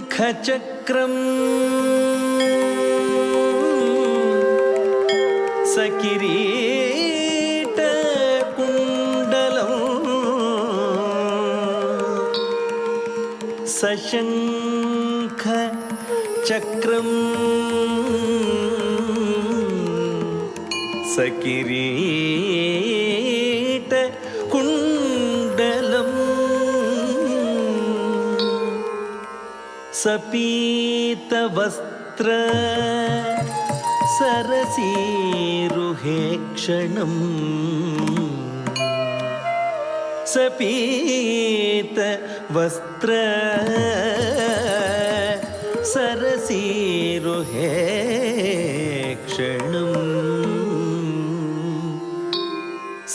ಸಶಂಖಚಕ್ರಂ ಸಕಿರೀಟಕುಂಡಲಂ ಸಶಂಖಚಕ್ರಂ ಸಕಿರೀಟಕುಂಡಲಂ ಸಪೀತವಸ್ತ್ರ ಸರಸೀರುಹೇಕ್ಷಣಂ ಸಪೀತವಸ್ತ್ರ ಸರಸೀರುಹೇಕ್ಷಣಂ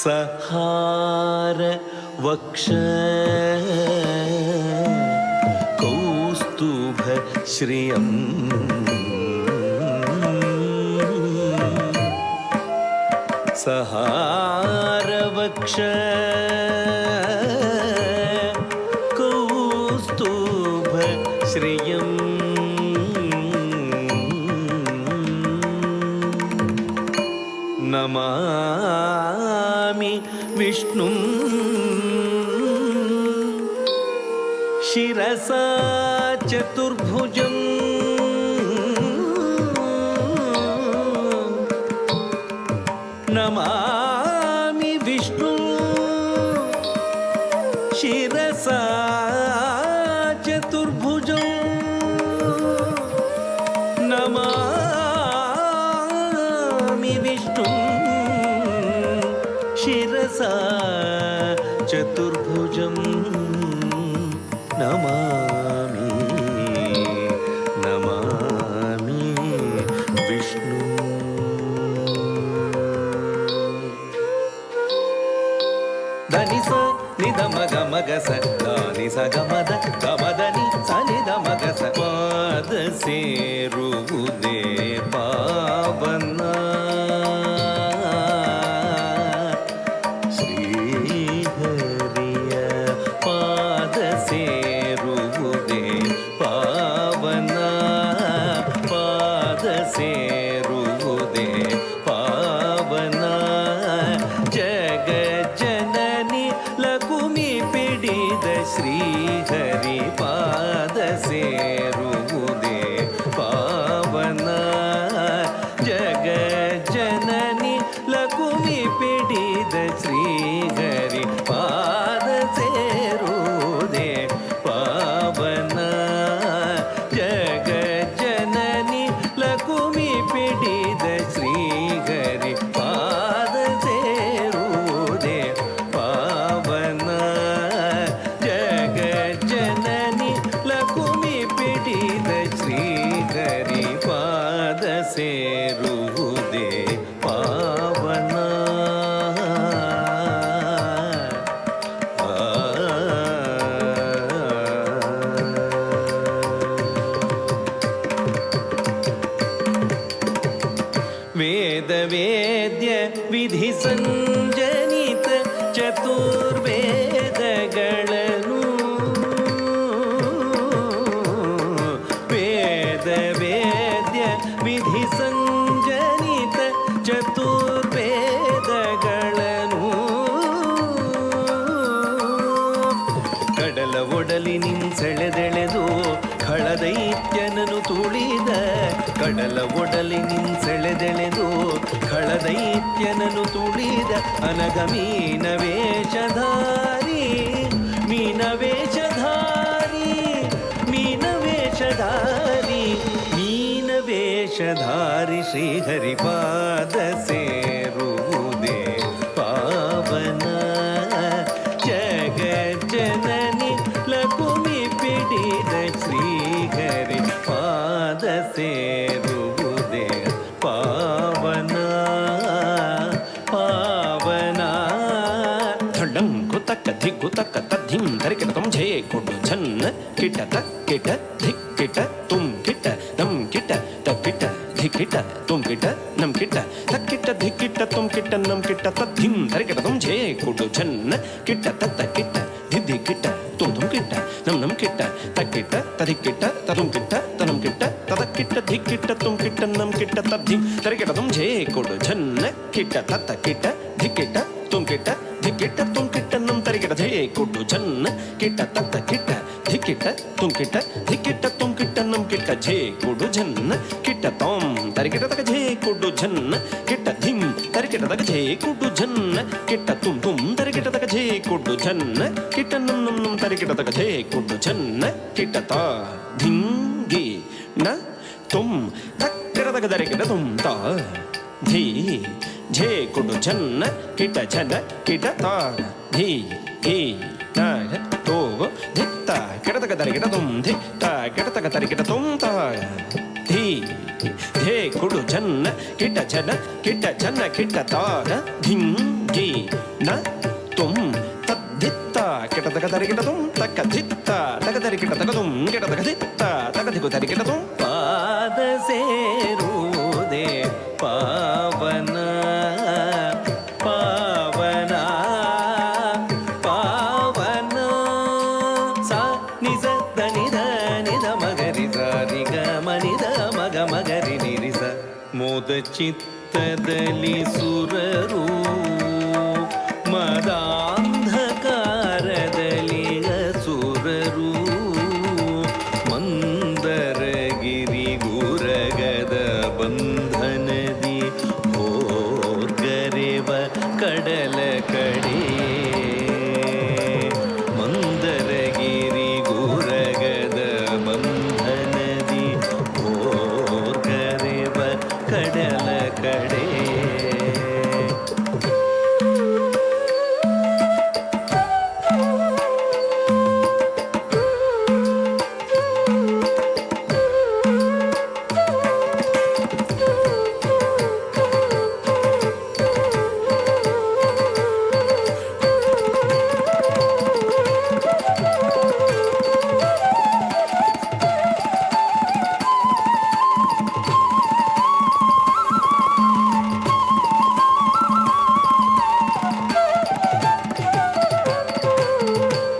ಸಹಾರ ವಕ್ಷ ಕೌಸ್ತುಭ ಶ್ರಿಯಂ ಸಹಾರವಕ್ಷ ಕೌಸ್ತುಭ ಶ್ರಿಯಂ ನಮಾಮಿ ವಿಷ್ಣುಂ ಶಿರಸಾ ಚತುರ್ಭುಜಂ ನಮಾಮಿ ವಿಷ್ಣು ಶಿರಸಾ ಚತುರ್ಭುಜಂ ನಮಾಮಿ ವಿಷ್ಣು ಶಿರಸಾ ಚತುರ್ಭುಜಂ ನಮಾಮಿ ನಮಾಮಿ ವಿಷ್ಣು ಧನಿ ಸ ನಿಧ ಮಗ ಮಗ ಸ ದಾನಿ ಸ ಗಮದ ಗಮದನಿ ಸ ನಿಧ ಮಗ ಸ ಪಾದ ಸೇರುವುದೇ ಪಾವನ ಶ್ರೀಹರಿಯ ಪಾದ ಸೇರುವುದೇ ಪಾವನ ಪಾದ ಸೇರುವುದೇ ಪಾವನ ಜಗ ಜನನಿ ಲಕುಮಿ ಪಿಡಿದ ಶ್ರೀಹರಿ ಪಾದ ಸೇರುವುದೇ ಪಾವನ ಜಗ ಜನನಿ ಲಕುಮಿ ಪಿಡಿದ ಶ್ರೀಹರಿ ಪಾದ ಸೇರುವುದೇ ಪಾವನ ಜಗ ಜನನಿ ಲಕುಮಿ ಪಿಡಿದ ಶ್ರೀಹರಿ ಪಾದ ಸೇರುವುದೇ ಪಾವನ ಜಗ ಜನನಿ ಲಕುಮಿ ಪಿಡಿದ ಶ್ರೀಹರಿ ಪಾದ ಸೇರುವುದೇ ಪಾವನ ವೇದ ವೇದ್ಯ ವಿಧಿ ಸಂಜನಿತ ಚತುರ್ವೇದಗಳನ್ನು ವೇದ ವೇದ್ಯ ವಿಧಿ ಸಂಜನಿತ ಚತುರ್ವೇದಗಳನ್ನು ಕಡಲ ಒಡಲಿ ನಿನ್ಸೆಳೆದೆಳೆದು ಖಳದೈತ್ಯನನು ತುಳಿದ ಕಡಲ ಒಡಲಿ ನಿನ್ಸೆಳೆದೆಳೆದು ಖಳದೈತ್ಯನನು ತುಳಿದ ಅನಗ ಮೀನ ವೇಷಧಾರಿ ಮೀನ ವೇಷಧಾರಿ ಮೀನ ವೇಷಧಾರಿ ಮೀನ ವೇಷಧಾರಿ ಶ್ರೀಹರಿಪಾದ ಸೇರುವುದೇ ಪಾವನ ಜಗ ಜನನಿ ಲಕುಮಿ ಪಿಡಿದ ಶ್ರೀಹರಿ ಪಾದ ಸೇರುವುದೇ ಪಾವನ ಪಾವನ ಥಳ್ಳಂ ಕುತಕ್ಕ ಧಿಕ್ಕುತಕ್ಕ ತದ್ಧಿಂ ಧರಿಕಿಟ ತುಂ ಝೇ ಕೊಡು ಛನ್ನ ಕಿಟ ತಕ್ಕಿಟ ಧಿಕ್ಕಿಟ ತುಂ ಕಿಟ ನಂ ಕಿಟ ತಕ್ಕಿಟ ಧಿಕ್ಕಿಟ ತುಂ ಕಿಟ ನಂ ಕಿಟ ತಕ್ಕಿಟ ಧಿಕ್ಕಿಟ ತುಂ ಕಿಟ ನಂ ಕಿಟ ತದ್ಧಿಂ ಧರಿಕಿಟ ತುಂ ಝೇ ಕೊಡು ಛನ್ನ ಕಿಟ ತತ್ತ ಕಿಟ ಧಿದ್ದಿ ಕಿಟ ತುಂ ತುಂ ಕಿಟ್ಟ ನಮ್ ನಮ್ ಕಿಟ್ಟ ತಕ್ಕಿಟ್ಟ ತದಿಕ್ಕಿಟ್ಟ ತದುಂ ಕಿಟ್ಟ ತನಂ ಕಿಟ್ಟ ತದಕ್ಕಿಟ್ಟ ಧಿಕ್ಕಿಟ್ಟ ತುಂ ಕಿಟ್ಟ ನಮ್ ಕಿಟ್ಟ ತದ್ದಿಂ ತರಿಕಿಟ್ಟ ತುಂ ಝೇ ಕೊಡು ಝನ್ನ ಕಿಟ್ಟ ತತ್ತ ಕಿಟ್ಟ ಧಿಕ್ಕಿಟ್ಟ ತುಂ ಕಿಟ್ಟ ಧಿಕ್ಕಿಟ್ಟ ತುಂ ಕಿಟ್ಟ ನಮ್ ತರಿಕಿಟ್ಟ ಝೇ ಕೊಡು ಝನ್ನ ಕಿಟ್ಟ ತತ್ತ ಕಿಟ್ಟ ಧಿಕ್ಕಿಟ್ಟ ತುಂ ಕಿಟ್ಟ ಧಿಕ್ಕಿಟ್ಟ ತುಂ ಕಿಟ್ಟ ನಮ್ ಕಿಟ್ಟ ಝೇ ಕೊಡು ಝನ್ನ ಕಿಟ್ಟ ತೊಂ ತರಿಕಿಟ್ಟ ತಕ ಝೇ ಕೊಡು ಝನ್ನ ಕಿಟ್ಟ ಧಿಂ ತರಿಕಿಟ್ಟ ತಕ ಝೇ ಕೊಡು ಝನ್ನ ಕಿಟ್ಟ ತುಂ ತುಂ ತರಿಕಿಟ್ಟ ತಕ ಝೇ ಕೊಡು ಝನ್ನ ಕಿಟ್ಟ ನಂ ನಂ ನಂ ತರಿಕಿಟ್ಟ ತಕ ಝೇ ಕೊಡು ಝನ್ನ ಕಿಟ್ಟ ತ ಧಿಂಗಿ ನ ತುಂ ತಕ್ಕಡ ತಕ ತರಿಕಿಟ್ಟ ತುಂ ತ ಧೀ ಝೇ ಕೊಡು ಝನ್ನ ಕಿಟ್ಟ ಝನ ಕಿಟ್ಟ ತ ಧೀ ಹೀ ನ ತೋ ಧಿತ್ತ ಕೆಡತಕ ತರಿಕಿಟ ತುಂ ಧಿತ್ತ ಕೆಡತಕ ತರಿಕಿಟ ತುಂ ತ ಧೀ ಧೇ ಕೊಡು ಝನ್ನ ಕಿಟ್ಟ ಝನ ಕಿಟ್ಟ ತ ಧಿಂಗಿ ನ ತುಂ ತದ್ಧಿತ್ತ ಕೆಡತಕ ತರಿಕಿಟ ತುಂ ತಕ್ಕ ಧಿತ್ತ ತಕ ತರಿಕಿಟ ತಕ ತುಂ ಕೆಡತಕ ಧಿತ್ತ ತಕ ಧಿಕು ತರಿಕಿಟ ತುಂ ಪಾದ ಸೇರುವುದೇ ಪಾವನ ಪಾವನ ಪಾವನ ಸ ನಿಜ ದನಿದ ನಿದ ಮಗರಿ ಸಾರಿಗ ಮನಿದ ಮಗ ಮಗರಿ ನಿರಿಸ ಮೋದ ಚಿತ್ತದಲ್ಲಿ ಸುರರು ಮದಾಂಧಕಾರದಲ್ಲಿ ಅಸುರರು ಮಂದರಗಿರಿ ಗುರಗದ ಬಂಧನದಿ ಹೋರ್ಗರೆವ ಕಡಲ ಕಡೆ ಮಂದರಗಿರಿ ಗುರಗದ ಬಂಧನದಿ ಹೋರ್ಗರೆವ ಕಡಲ ಕಡೆ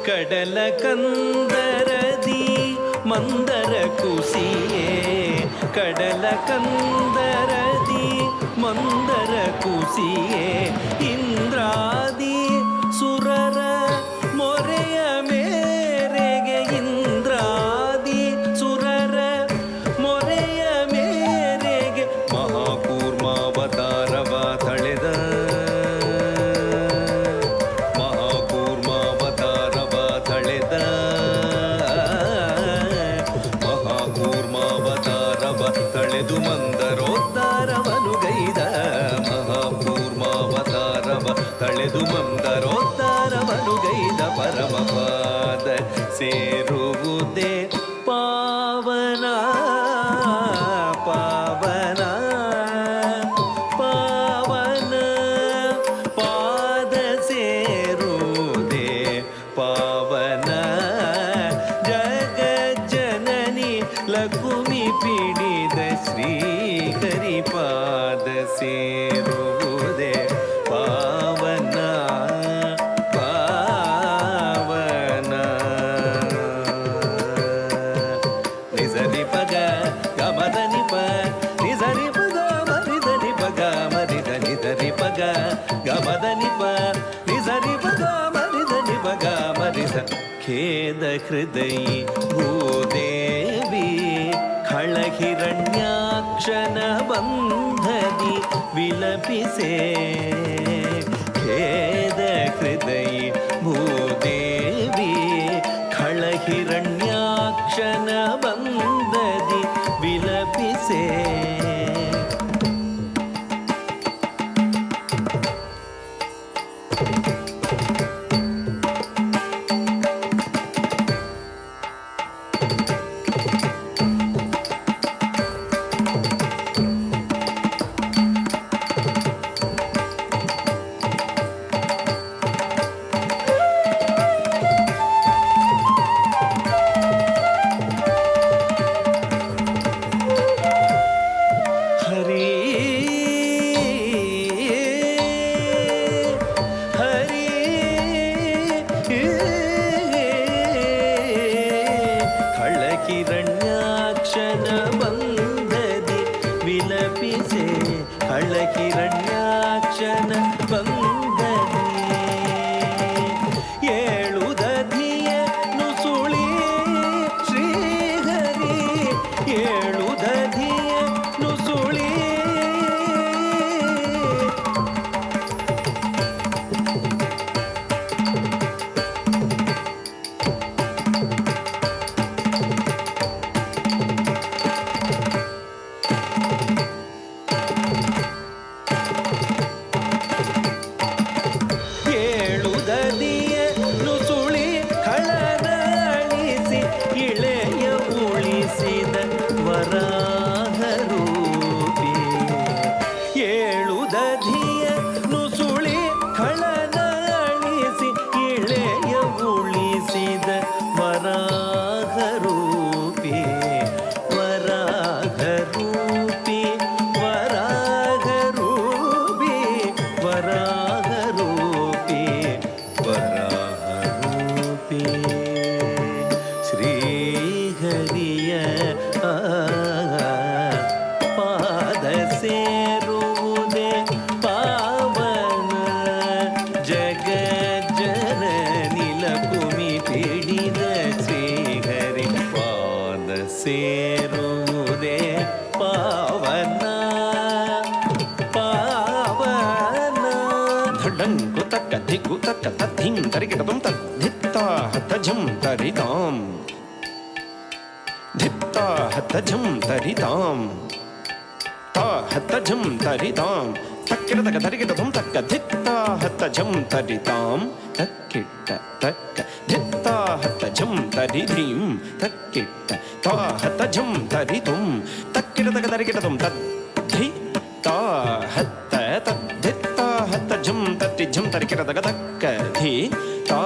ಕಡಲ ಕಂದರದಿ ಮಂದರ ಕುಸಿಯೇ ಕಡಲ ಕಂದರದಿ ಮಂದರ ಕುಸಿಯೇ ಇಂದ್ರಾದಿ ಸುರರ ಮೊರೆಯ ಮೇರೆಗೆ ಇಂದ್ರಾದಿ ಸುರರ ಮೊರೆಯ ಮೇರೆಗೆ ಮಹಾಕೂರ್ಮಾವತಾರವ ತಳೆದ ತಳೆದು ಮಂದರೋದ್ಧಾರವನು ಗೈದ ಮಹಾಪೂರ್ಮಾವತಾರವ ತಳೆದು ಮಂದರೋದ್ಧಾರವನು ಗೈದ ಪರಮಪಾದ ಸೇರುವುದೇ ಪಾವನ ಪಾವನ ಪಾವನ ಪಾದ ಸೇರುವುದೇ ಪಾವನ ಜಗಜ್ಜನನಿ ಲಕುಮಿ ಪಿಡಿದ ಶ್ರೀಹರಿಪಾದ ಸೇರುವುದೇ ಪಾವನ ಪಾವನ ನಿಜರಿ ಪಗ ಗಮದನಿ ಪ ನಿಜರಿ ಪಗ ಮರಿದನಿ ಪಗ ಮರಿದ ನಿಜರಿ ಪಗ ಗಮದನಿ ಪ ನಿಜರಿ ಪಗ ಮರಿದನಿ ಪಗ ಮರಿದ ಖೇದ ಹೃದಯಿ ಭೂದೇವಿ ಖಳಹಿರಣ್ಯಾಕ್ಷನ ಬಂಧದಿ ವಿಲಪಿಸೆ ಖೇದ ಹೃದಯಿ ಭೂದೇವಿ ಖಳಹಿರಣ್ಯಾಕ್ಷನ ಬಂಧದಿ ವಿಲಪಿಸೆ ರೂಪಿಸೆ ಹಳಕಿರಣ್ಯಾಕ್ಷನ ಬಂದನೆ ಏಳುದ ಧಿಯ ನುಸುಳಿ ಶ್ರೀಹರಿ ಏಳುದ ಧಿಯ ನುಸುಳಿ ಸೇರುವುದೇ ಪಾವನ ಪಾವನ ಧಡಂಕು ತಕ್ಕ ಧಿಕ್ಕು ತಕ್ಕ ತದ್ಧಿಂ ತರಿಗಿಡತಂ ತದ್ಧಿತ್ತಾ ಹತಜಂ ತರಿತಾಂ ಧಿತ್ತಾ ಹತಜಂ ತರಿತಾಂ ತಾ ಹತಜಂ ತರಿತಾಂ ತಕ್ಕಿಡತಕ ತರಿಗಿಡತಂ ತಕ್ಕ ಧಿತ್ತಾ ಹತಜಂ ತರಿತಾಂ ತಕ್ಕಿಟ್ಟ ತಕ್ಕ ಧಿತ್ತಾ ಹತಜಂ ತರಿಧೀಂ ತಕ್ಕಿಟ್ಟ ತಾ ಹತಜಂ ತರಿತುಂ ತಕ್ಕಿಡತಕ ತರಿಗಿಡತಂ ತದ್ಧಿ ತಾ ಹತ್ತ ತದ್ಧಿತ್ತಾ ಹತಜಂ ತಟ್ಟಿಜಂ ತರಿಕಿಡತಕ ತಕ್ಕ ಧಿ ತಾ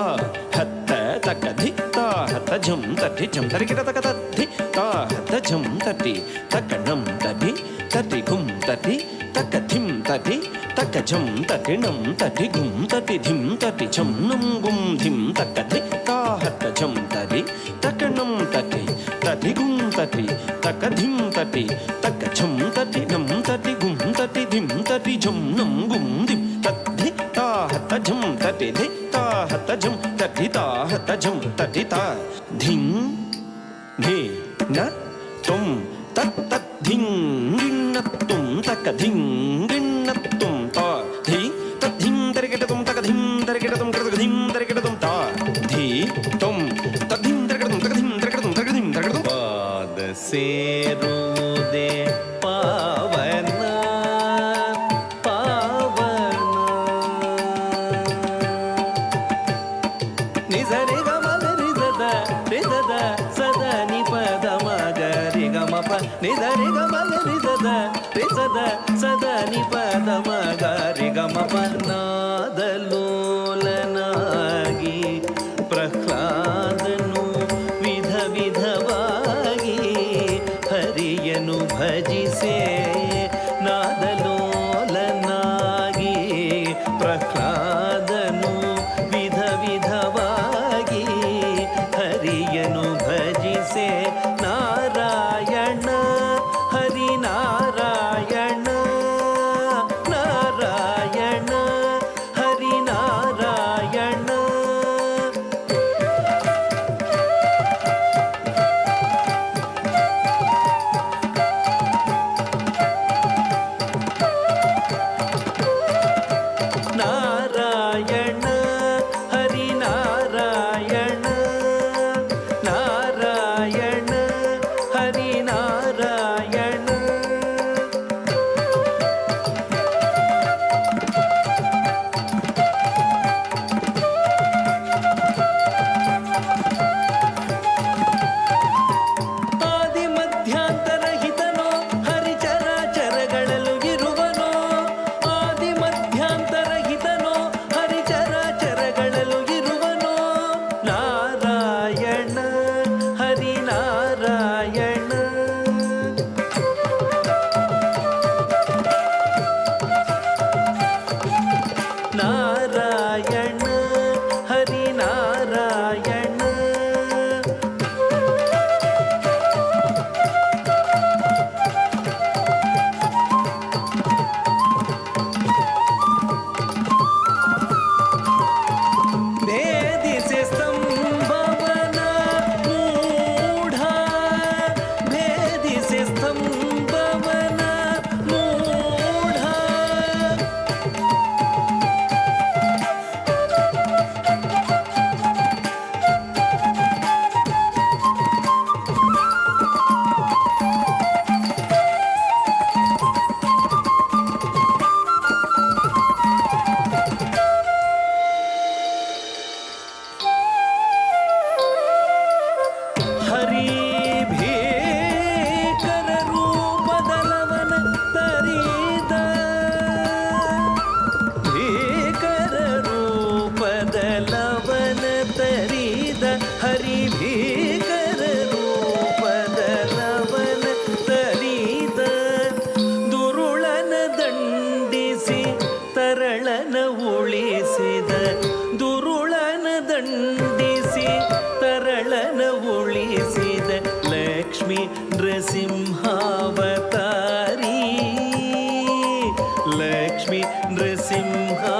ಹತ್ತ ತಕ್ಕ ಧಿತ್ತಾ ಹತಜಂ ತಟ್ಟಿಜಂ ತರಿಕಿಡತಕ ತದ್ಧಿ ತಾ ಹತಜಂ ತಟ್ಟಿ ತಕ್ಕಣಂ ತಟಿ ತಟಿ ಗುಂ ತಟಿ ತಕ್ಕ ಧಿಂ ತಟಿ ತಕ್ಕ ಜಂ ತಟಿಣಂ ತಟಿ ಗುಂ ತಟಿ ಧಿಂ ತಟಿ ಜಂ ನಂ ಗುಂ ಧಿಂ ತಕ್ಕ ಧಿ ತಾ ಹತ್ತ ಜಂ ತಟಿ ತಕ್ಕಣಂ ತಟಿ ತಟಿ ಗುಂ ತಟಿ ತಕ್ಕ ಧಿಂ ತಟಿ ತಕ್ಕ ಜಂ ತಟಿ ನಂ ತಟಿ ಗುಂ ತಟಿ ಧಿಂ ತಟಿ ಜಂ ನಂ ಗುಂ ಧಿಂ ತದ್ಧಿ ತಾ ಹತ್ತ ಜಂ ತಟಿ ಧಿ ತಾ ಹತ್ತ ಜಂ ತಟಿ ತಾ ಹತ್ತ ಜಂ ತಟಿ ತಾ ಧಿಂ ಧಿ ನ ತುಂ ತತ್ ತತ್ ಧಿಂ ಗಿಣ್ಣ ತುಂ ತಕ್ಕ ಧಿಂ ಗಿಣ್ಣ ತುಂ ತಾ ಧಿ ತತ್ ಧಿಂ ತರಿಗಿಡ ತುಂ ತಕ ಧಿಂ ತರಿಗಿಡ ತುಂ ಕರಗ ಧಿಂ ತರಿಗಿಡ ತುಂ ತಾ ಧಿ ತುಂ ತತ್ ಧಿಂ ತರಿಗಿಡ ತುಂ ತಕ ಧಿಂ ತರಿಗಿಡ ತುಂ ತಕ ಧಿಂ ತರಿಗಿಡ ತುಂ ಪಾದ ಸೇರುವುದೇ ಪಾವನ ಪಾವನ ನಿಸರಿ ಗಮನ ನಿಸದ ನಿಸದ ಸದ ನಿಪದ ಮಗ ರಿ ಗಮ ಪ ನಿಸರಿ ಗಮನ ನಿಸದ ನಿಸದ ಸದ ನಿಪದ ಮಗ ರಿ ಗಮ ಪ ನಾದಲೋಲನಾಗಿ ಪ್ರಹ್ಲಾದನು ವಿಧ ವಿಧವಾಗಿ ಹರಿಯನು ಭಜಿಸೆ ನಾದಲೋಲನಾಗಿ ಪ್ರಹ್ಲಾದನು ವಿಧ ವಿಧವಾಗಿ ಹರಿಯನು ಭಜಿಸೆ ನಾರಾಯಣ ಹರಿನಾರಾಯಣ ನಾರಾಯಣ ನೃಸಿಂಹಾವತಾರಿ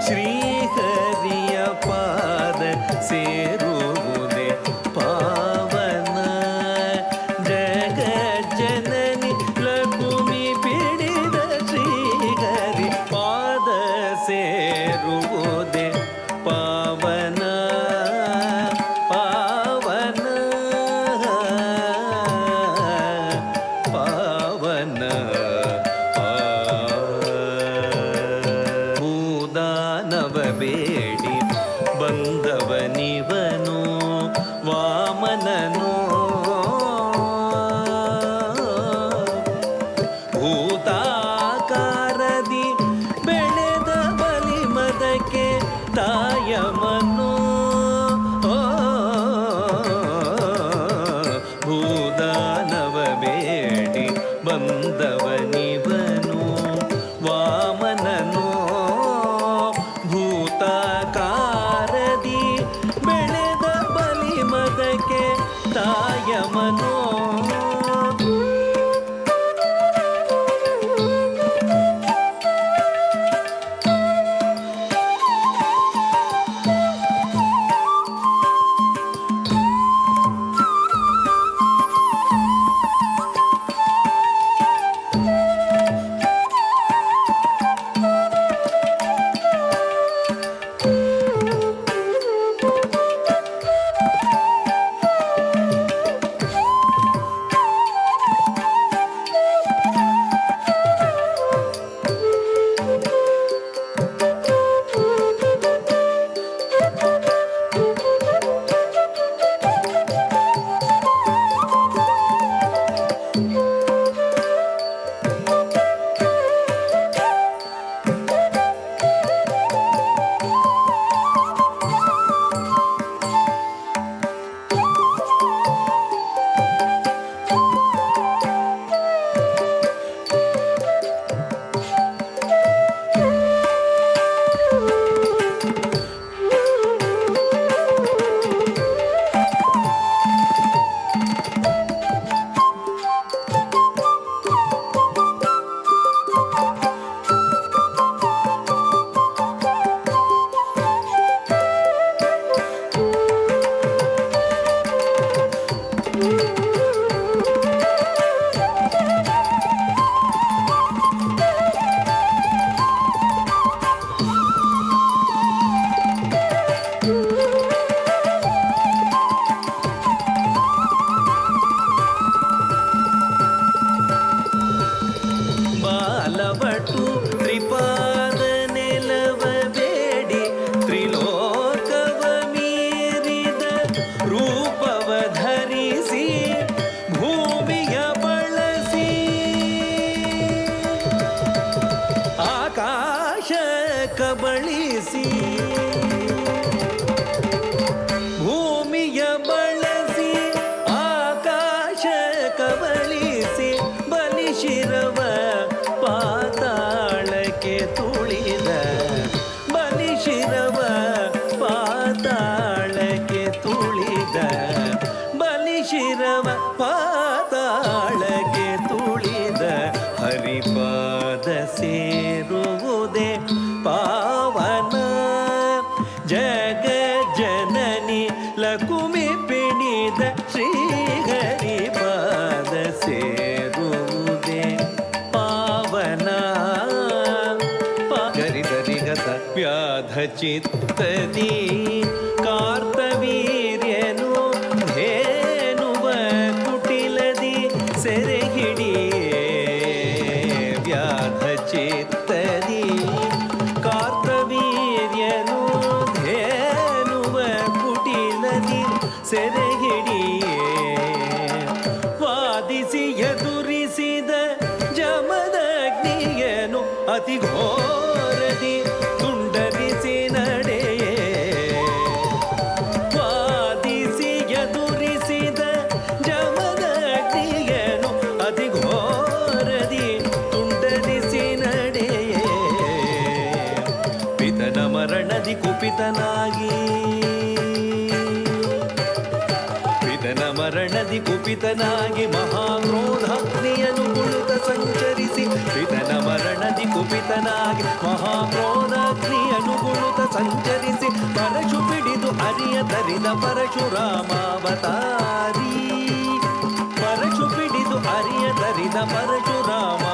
ಶ್ರೀಹರಿಯ ಪಾದ ಸೇರುವುದೇ ಪಾವನ. ಜಗಜ್ಜನನಿ ಲಕುಮಿ ಪಿಡಿದ ಶ್ರೀಹರಿ ಪಾದ ಸೇರುವುದೇ ಪಾವನ ಪಾವನ ಪಾವನ. ಭೂದಾನವ ಬೇಡಿ ಬಂದವನಿವನು ವಾಮನನು. ಭೂತಾಕಾರದಿ ಬೆಳೆದ ಬಲಿಮದಕ್ಕೆ ತಾಯಮನು. ಭೂದಾನವ ಬೇಡಿ ಬಂದವನಿವನು ವಾಮನನು. ಭೂತಾಕಾರದಿ ಬೆಳೆದ ಬಲಿಮದಕ್ಕೆ ತಾಯಮನು. ಬಾಲವಟು ತ್ರಿಪಾದ ನೆಲವ ಬೇಡಿ ತ್ರಿಲೋಕವ ಮೀರಿದ ರೂಪವ ಧರಿಸಿ ಭೂಮಿಯ ಬಳಸಿ ಆಕಾಶ ಕಬಳಿಸಿ ಭೂಮಿಯ ಬಳಸಿ ಆಕಾಶ ಕಬಳಿಸಿ ಬಲಿಶಿರವ ಪಾತಾಳಕ್ಕೆ ತುಳಿದ ಬಲಿಶಿರವ ಪಾತಾಳಕ್ಕೆ ತುಳಿದ ಬಲಿಶಿರವ ಪಾತಾಳಕ್ಕೆ ತುಳಿದ ಹರಿಪಾದ ಸೇರುವುದೇ ಪಾವನ. ಜಗಜ್ಜನನಿ ಲಕುಮಿ ಪಿಣಿದ ಶ್ರೀಹರಿ ಪಾದ ಸೇರುವುದೇ ಪಾವನ. ಗರಿಗರಿಗತ ವ್ಯಾಧ ಚಿತ್ತದಿ ಕಾರ್ತವೀರ್ಯನು ಧೇನುವ ಕುಟಿಲದಿ ಸೆರೆ ಹಿಡಿಯೇ. ವ್ಯಾಧ ಚಿತ್ತದಿ ಕಾರ್ತವೀರ್ಯನು ಧೇನುವ ಕುಟಿಲದಿ ಸೆರೆ ಹಿಡಿಯೇ. ವಾದಿಸಿ ಎದುರಿಸಿದ ಜಮದಗ್ನಿಯನು ಅತಿ ಘೋರದಿ ತುಂಡರಿಸಿ ನಡೆಯೇ. ವಾದಿಸಿ ಎದುರಿಸಿದ ಜಮದಗ್ನಿಯನು ಅತಿ ಘೋರದಿ ತುಂಡರಿಸಿ ನಡೆಯೇ. ಪಿತನ ಮರಣದಿ ಕುಪಿತನಾಗಿ ಪಿತನ ಮರಣದಿ ಕುಪಿತನಾಗಿ ಮಹಾಕ್ರೋಧಾಗ್ನಿಯನು ಕುಳಿತ ಸಂಚರಿಸಿ ಪಿತನ ಮರಣದಿ ಕುಪಿತ ವಿಹಿತನಾಗಿ ಮಹಾಕ್ರೋಧಾಗ್ನಿ ಅನುಗುಣುತ ಸಂಚರಿಸಿ ಪರಶು ಪಿಡಿದು ಅರಿಯ ತರಿದ ಪರಶುರಾಮಾವತಾರಿ ಪರಶು ಪಿಡಿದು ಅರಿಯ ತರಿದ ಪರಶುರಾಮಾವತಾರಿ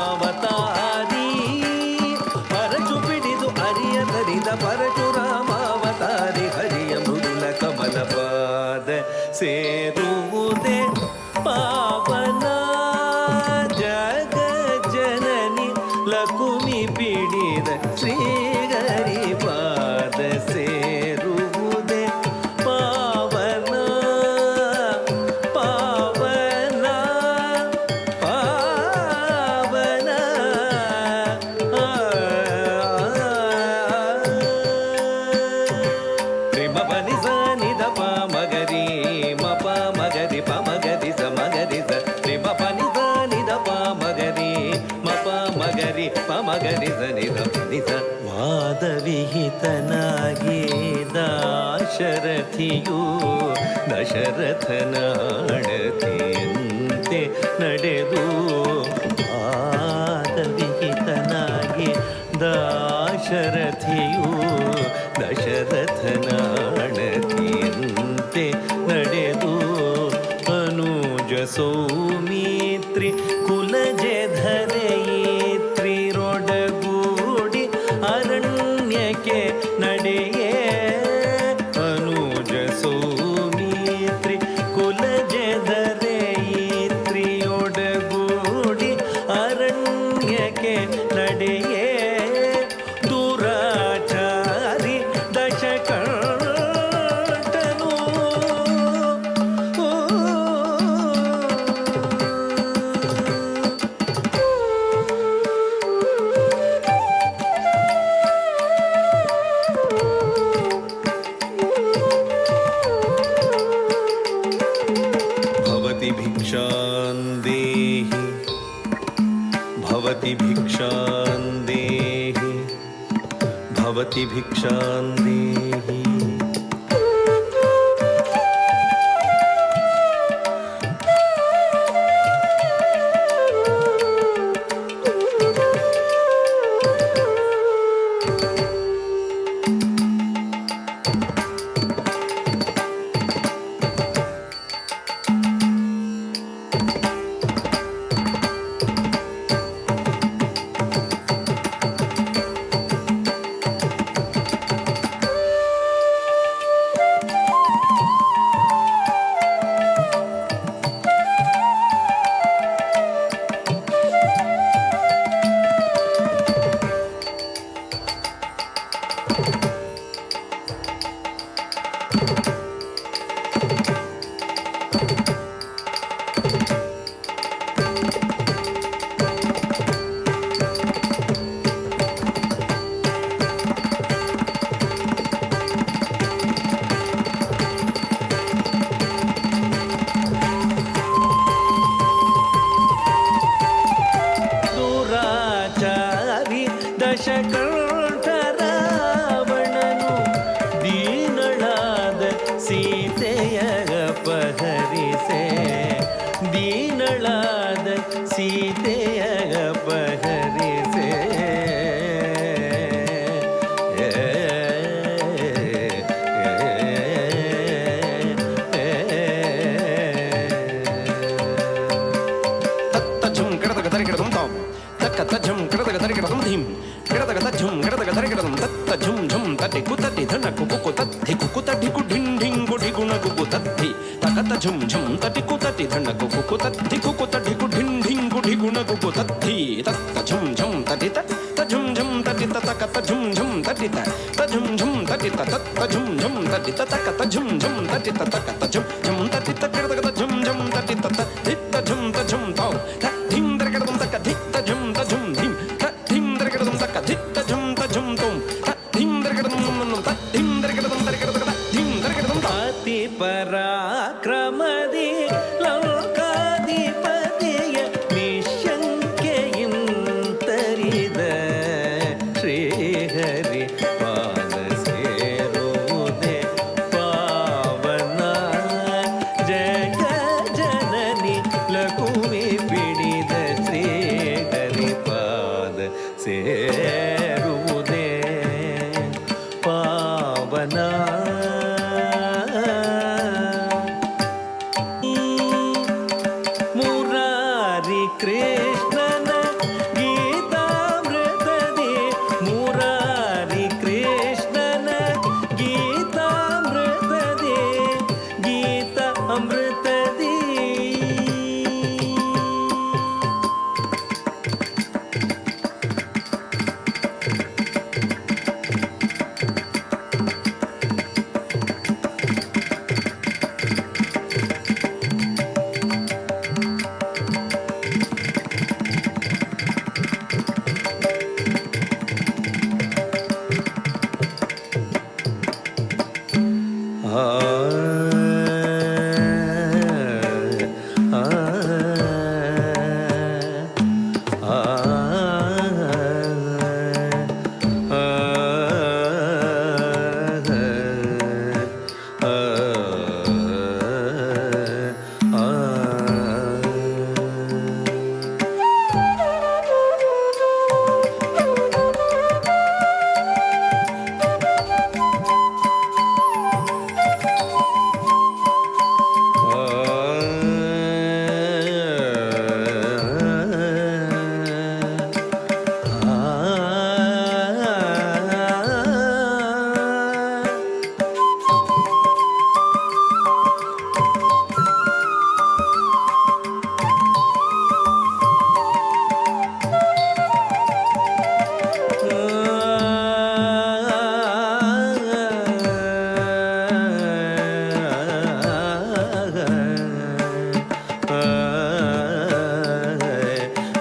ಪರಶು ಪಿಡಿದು ಅರಿಯ ತರಿದ ಪರಶುರಾಮಾವತಾರಿ ಹರಿಯ ಮೃದುಲ ಕಮಲ ಪಾದ ಸೇರುವುದೇ ಪಾವನ ಜಗ ಜನನಿ ಲಕುಮಿ ಪಿಡಿದ ಶ್ರೀಹರಿ ಪಾದ ಸೇರುವುದೇ ಪಾವನ ಪಾವನ ಪಾವನ ತ್ರಿಮಪನಿ ಸ ನಿದ ಪ ಮಗರಿ ಮಪ ಮಗರಿ ಪ ಮಗರಿ ಸ ಮಗರಿ ಸ ತ್ರಿಮಪನಿ ಸ ನಿದ ಪ ಮಗರಿ ಮಪ ಮಗರಿ ಪ ಮಗರಿ ಸ ನಿದ ಪನಿ ಸ ವಾದ ವಿಹಿತನಾಗಿ ದಾಶರಥಿಯು ದಶರಥನ ಅಣತಿಯಂತೆ ನಡೆದು ವಾದ ವಿಹಿತನಾಗಿ ದಾಶರಥಿಯು ದಶರಥನ ಅಣತಿಯಂತೆ ನಡೆದು ಅನುಜ ಸೌಮಿತ್ರಿ ಕುಲಜಧರೆಯಿತ್ರಿರೊಡಗೂಡಿ ಅರಣ್ಯಕ್ಕೆ ನಡೆಯೇ ಅನುಜ ಸೌಮಿತ್ರಿ ಕುಲಜಧರೆಯಿತ್ರಿಯೊಡಗೂಡಿ ಅರಣ್ಯಕ್ಕೆ ನಡೆಯೇ ದುರಾಚಾರಿ ದಶಕಂಠನು ಭವತಿ ಭಿಕ್ಷಾಂ ದೇಹಿ ಭವತಿ ಭಿಕ್ಷಾಂ ದೇಹಿ ಭವತಿ ಭಿಕ್ಷಾಂ ದೇಹಿ ದುರಾಚಾರಿ ದಶಕಂಠ ರಾವಣನು ದೀನಳಾದ ಸೀತೆಯ ಅಪಹರಿಸೆ ದೀನಳಾದ ಸೀತೆಯ ಅಪಹರಿಸೆ ತತ್ತಜಂ ಕಡದಗ ತರಿಗಿಡದಂ ತಾಂ ತಕ್ಕ ತಜ್ಜಂ ಕಡದಗ ತರಿಗಿಡದಂ ಧೀಂ ಕಡದಗ ತಜ್ಜಂ ಕಡದಗ ತರಿಗಿಡದಂ ತತ್ತ ಝುಂ ಝುಂ ತಟ್ಟಿ ಕುತಟ್ಟಿ ಧನಕು ಕುಕು ತತ್ತಿ ಕುಕು ತಟ್ಟಿ ಕು ಢಿಂ ಢಿಂ ಗುಡಿ ಗುಣ ಕುಕು ತತ್ತಿ ತಕತ ಝುಂ ಝುಂ ತಟ್ಟಿ ಕುತಟ್ಟಿ ಧನಕು ಕುಕು ತತ್ತಿ ಕುಕು ತಟ್ಟಿ ಕು ಢಿಂ ಢಿಂ ಗುಡಿ ಗುಣ ಕುಕು ತತ್ತಿ ತತ್ತ ಝುಂ ಝುಂ ತಟ್ಟಿ ತ ಝುಂ ಝುಂ ತಟ್ಟಿ ತಕತ ಝುಂ ಝುಂ ತಟ್ಟಿ ತ ಝುಂ ಝುಂ ತಟ್ಟಿ ತತ್ತ ಝುಂ ಝುಂ ತಟ್ಟಿ ತಕತ ಝುಂ ಝುಂ ತಟ್ಟಿ ತಕತ ಝುಂ ಝುಂ ತಟ್ಟಿ ಕಡದಗ ಝುಂ ಝುಂ ತಟ್ಟಿ ತತ್ತ ದಿತ್ತ ಝುಂ ತ ಝುಂ ತಾವ್ ಧಿಂ ದರಗಡದಂ ತಕ್ಕ ದಿತ್ತ ಝುಂ ತ ಝುಂ ಧಿಂ ಧಿಂ ದರಗಡದಂ ತಕ್ಕ ದಿತ್ತ ಝುಂ ತ ಝುಂ ತುಂ ಧಿಂ ದರಗಡದಂ ಧಿಂ ದರಗಡದಂ ದರಗಡದಂ ಧಿಂ ದರಗಡದಂ ಅತಿ ಪರಾಕ್ರಮದಿ ಲೋಕಾಧಿಪತಿಯ ನಿಶಂಕೆಯಿಂತರಿದ ಶ್ರೀಹರಿ ಪಾದ ಸೇರುವುದೇ ಪಾವನ ಸೇರುವುದೇ ಪಾವನ. ಮುರಾರಿ ಕೃಷ್ಣನ ಗೀತಾಮೃತದಿ, ಮುರಾರಿ ಕೃಷ್ಣನ ಗೀತಾಮೃತದಿ, ಗೀತ ಅಮೃತದಿ.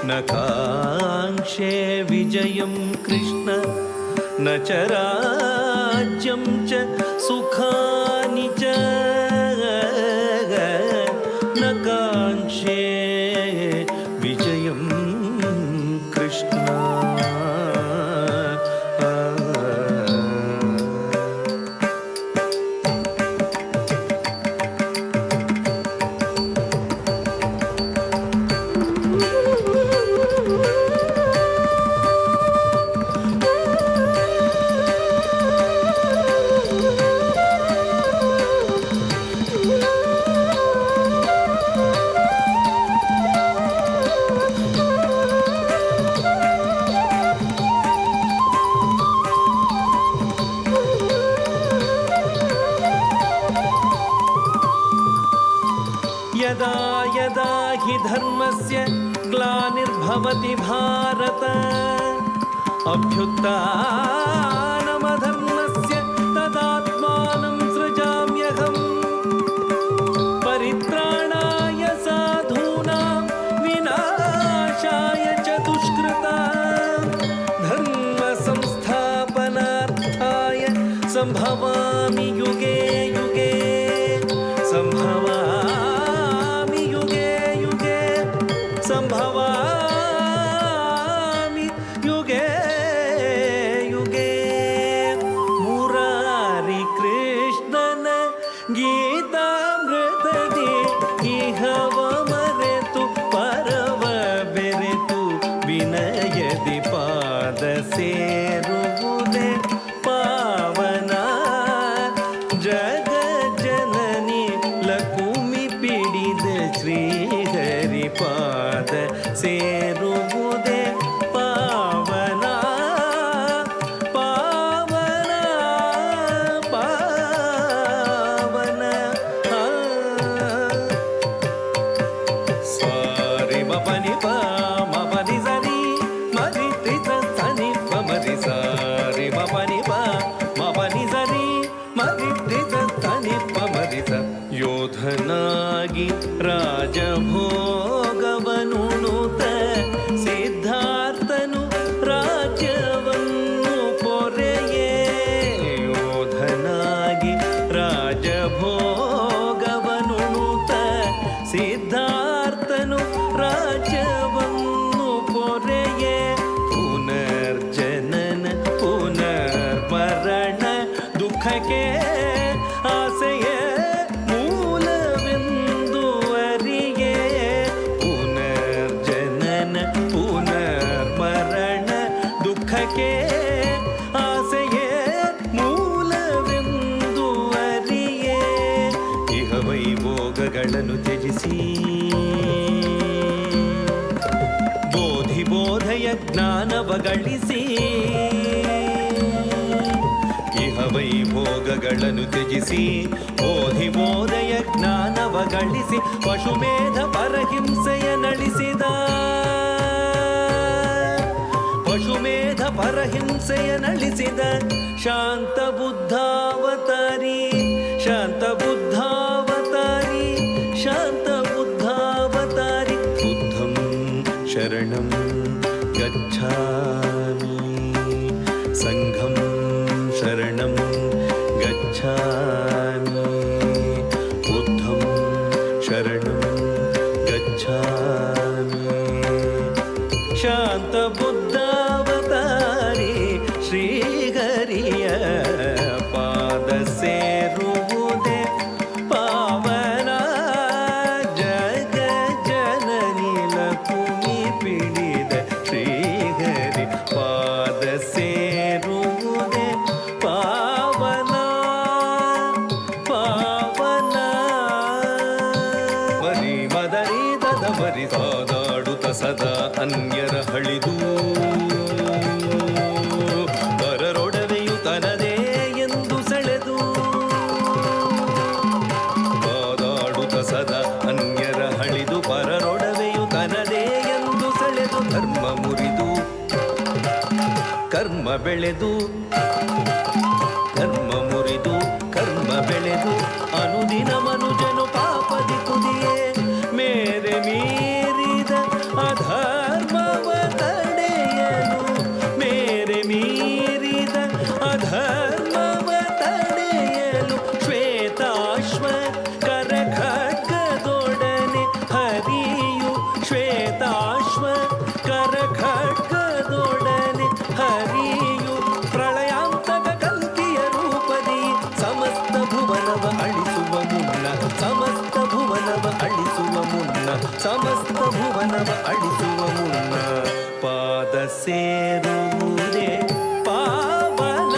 नकाङ्क्षे विजयं कृष्ण न च राज्यं च सुखानि च, नकाङ्क्षे विजयं कृष्ण. यदा यदा हि धर्मस्य ग्लानिर्भवति भारत, अभ्युत्थानमधर्मस्य तदात्मानं सृजाम्यहम्. परित्राणाय साधूनां विनाशाय च दुष्कृतां, धर्म संस्थापनार्थाय संभवामि युगे युगे, संभवामि युगे युगे, संभवामि युगे युगे. मुरारि कृष्णन गीतामृतದಿ ಇಹವ ಮರೆತು ಪರವ ಬೆರೆತು ವಿನಯದಿ ಪಾದ ಸೇರುವುದೇ ಪಾವನ. ಜಗ ಜನನಿ ಲಕುಮಿ ಪಿಡಿದ ಶ್ರೀಹರಿ ಪಾದ ಸೇರುವುದೇ ಪಾವನ ಪಾವನ ಪಾವನ. ಸಾರಿ ಮಪನಿ ಪ ಮಪನಿ ಸರಿ ಮರಿ ತ್ರಿತ ಸನಿ ಮರಿ ಸಾ ಇದಕ್ಕೆ ಆಸೆಯೇ ಮೂಲವೆಂದು ಅರಿಯೇ ಇಹ ವೈಭೋಗಗಳನ್ನು ತ್ಯಜಿಸಿ ಬೋಧೆಯ ಜ್ಞಾನವ ಗಳಿಸಿ ಇಹ ವೈಭೋಗಗಳನ್ನು ತ್ಯಜಿಸಿ ಬೋಧೆಯ ಜ್ಞಾನವ ಗಳಿಸಿ ಪಶುಮೇಧ ಪರಹಿಂಸೆಯ ನಳಿಸಿದ ಪಶುಮೇಧ ಪರಹಿಂಸೆಯ ನಳಿಸಿದ ಶಾಂತ ಬುದ್ಧಾವತಾರಿ ಶಾಂತ ಬುದ್ಧಾವತಾರಿ ಶಾಂತ ಬುದ್ಧಾವತಾರಿ ಬುದ್ಧಂ ಶರಣಂ ಗಚ್ಛಾಮಿ ಸಂಘಂ ಶರಣಂ ಗಚ್ಛಾಮಿ ಬುದ್ಧಂ ಶರಣಂ ಗಚ್ಛಾಮಿ ಶಾಂತ ಬುದ್ಧಾವತಾರಿ ಶ್ರೀಹರಿಯ ಪಾದ ಸೇರುವುದೇ ಪಾವನ ಜಗ ಜನನಿ ಲಕುಮಿ ಪಿಡಿದ ಶ್ರೀಹರಿ ಪಾದ ಸೇರುವುದೇ ಪಾವನ ಪಾವನ ಮರಿ ಮದರಿ ದದ ಮರಿ ಸಾದಾಡುತ್ತ ಸದಾ ಅನ್ಯರ ಹಳಿದು ಬರರೊಡವೆಯು ತನದೇ ಎಂದು ಸೆಳೆದು ಕಾದಾಡುತ್ತ ಸದಾ ಅನ್ಯರ ಹಳಿದು ಪರರೊಡವೆಯು ತನದೇ ಎಂದು ಸೆಳೆದು ಧರ್ಮ ಮುರಿದು ಕರ್ಮ ಬೆಳೆದು ಧರ್ಮ ಮುರಿದು ಕರ್ಮ ಬೆಳೆದು ಅನುದಿನ ಮನುಜನು ಪಾಪದಿ ಕುದಿಯೇ ಮೇರೆ ಮೀರಿದ ಅಧರ್ಮವ ತಡೆಯಲು ಮೇರೆ ಮೀರಿದ ಅಧರ್ಮವ ತಡೆಯಲು ಶ್ವೇತಾಶ್ವ ಕರ ಖಡ್ಗದೊಡನೆ ಹರಿಯು ಶ್ವೇತಾಶ್ವ ಕರ ಖಡ್ಗದೊಡನೆ ಹರಿಯು ಪ್ರಳಯಾಂತಕ ಕಲ್ಕಿಯ ರೂಪದಿ ಸಮಸ್ತ ಭುವನವ ಅಳಿಸುವ ಮುನ್ನ ಸಮಸ್ತ ಭುವನವ ಅಳಿಸುವ ಮುನ್ನ ಸಮಸ್ತ ಭುವನವ ಅಳಿಸುವ ಮುನ್ನ ಪಾದ ಸೇರುವುದೇ ಪಾವನ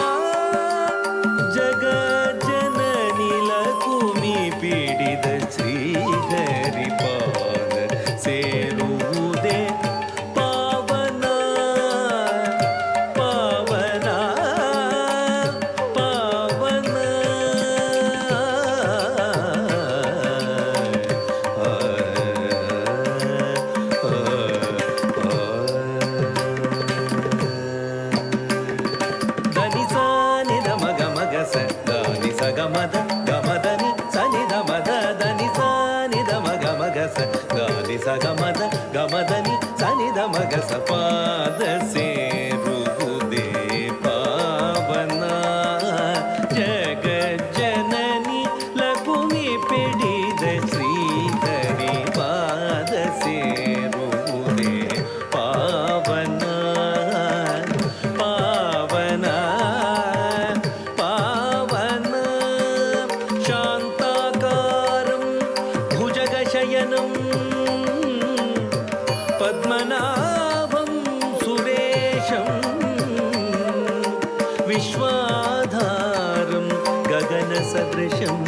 ಜಗ ಜನನಿ ಲಕುಮಿ ಪೀಡಿದ ಶ್ರೀಹರಿ ಪಾದ ಸೇರುವುದೇ ಪಾವನ ಪಾವನ ಪಾವನ ಧನಿ ಸಾನಿ ದ ಮಗ ಮಗ ಸ ದಾನಿ ಸ ಗಮದ ಗಮದನಿ ಸನಿ ದ ಮದ ಧನಿ ಸಾನಿ ದ ಮಗ ಮಗ ಸ ದಾನಿ ಸ ಗಮದ ಗಮದನಿ ಸನಿ ದ ಮಗ ಸ ಪಾದ ಸೇರುವುದೇ ಪಾವನ ಜಗ ಜನನಿ ಲಕುಮಿ ಪಿಡಿದ ಶ್ರೀಹರಿ ಪಾದ ಸೇರುವುದೇ ಪಾವನ ಪಾವನ ಪಾವನ ಶಾಂತಾಕಾರಂ ಭುಜಗಶಯನಂ ಪದ್ಮನಾಭಂ ಸುರೇಶಂ ವಿಶ್ವಾಧಾರಂ ಗಗನ ಸದೃಶಂ